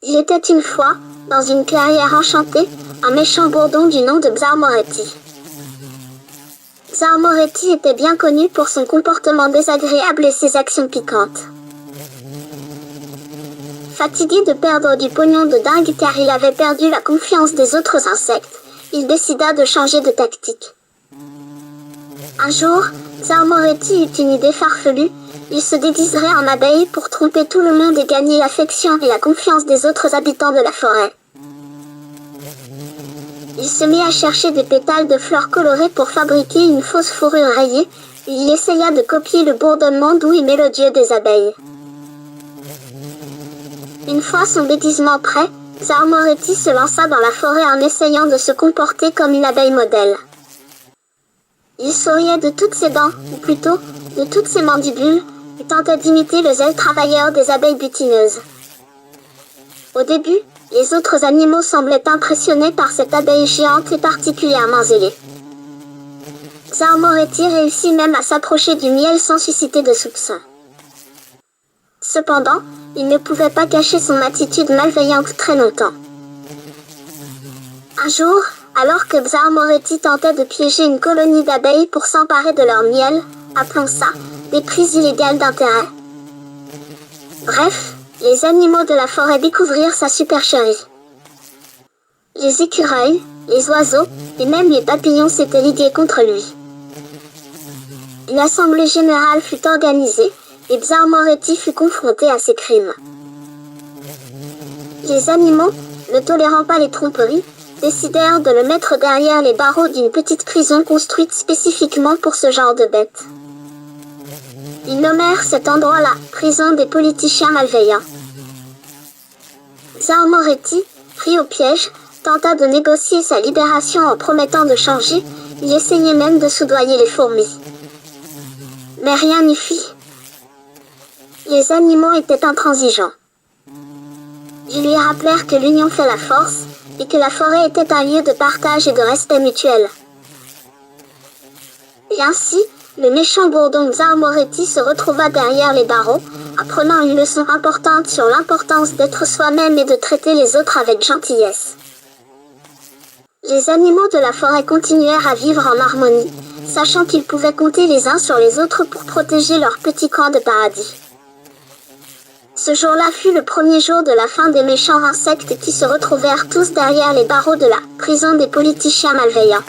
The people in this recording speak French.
Il était une fois, dans une clairière enchantée, un méchant bourdon du nom de Xar Moretti. Xar Moretti était bien connu pour son comportement désagréable et ses actions piquantes. Fatigué de perdre du pognon de dingue car il avait perdu la confiance des autres insectes, il décida de changer de tactique. Un jour, Xar Moretti eut une idée farfelue, il se déguiserait en abeille pour tromper tout le monde et gagner l'affection et la confiance des autres habitants de la forêt. Il se mit à chercher des pétales de fleurs colorées pour fabriquer une fausse fourrure rayée, et il essaya de copier le bourdonnement doux et mélodieux des abeilles. Une fois son déguisement prêt, Xar Moretti se lança dans la forêt en essayant de se comporter comme une abeille modèle. Il souriait de toutes ses dents, ou plutôt, de toutes ses mandibules, et tentait d'imiter le zèle travailleur des abeilles butineuses. Au début, les autres animaux semblaient impressionnés par cette abeille géante et particulièrement zélée. Xar Moretti réussit même à s'approcher du miel sans susciter de soupçons. Cependant, il ne pouvait pas cacher son attitude malveillante très longtemps. Un jour, alors que Xar Moretti tentait de piéger une colonie d'abeilles pour s'emparer de leur miel, appelons ça des prises illégales d'intérêt. Bref, les animaux de la forêt découvrirent sa supercherie. Les écureuils, les oiseaux et même les papillons s'étaient ligués contre lui. Une assemblée générale fut organisée et Xar Moretti fut confronté à ses crimes. Les animaux, ne tolérant pas les tromperies, décidèrent de le mettre derrière les barreaux d'une petite prison construite spécifiquement pour ce genre de bêtes. Ils nommèrent cet endroit-là « prison des politiciens malveillants ». Xar Moretti, pris au piège, tenta de négocier sa libération en promettant de changer, il essayait même de soudoyer les fourmis. Mais rien n'y fit. Les animaux étaient intransigeants. Ils lui rappelèrent que l'union fait la force, et que la forêt était un lieu de partage et de respect mutuel. Et ainsi, le méchant bourdon Xar Moretti se retrouva derrière les barreaux, apprenant une leçon importante sur l'importance d'être soi-même et de traiter les autres avec gentillesse. Les animaux de la forêt continuèrent à vivre en harmonie, sachant qu'ils pouvaient compter les uns sur les autres pour protéger leur petit coin de paradis. Ce jour-là fut le premier jour de la fin des méchants insectes qui se retrouvèrent tous derrière les barreaux de la prison des politiciens malveillants.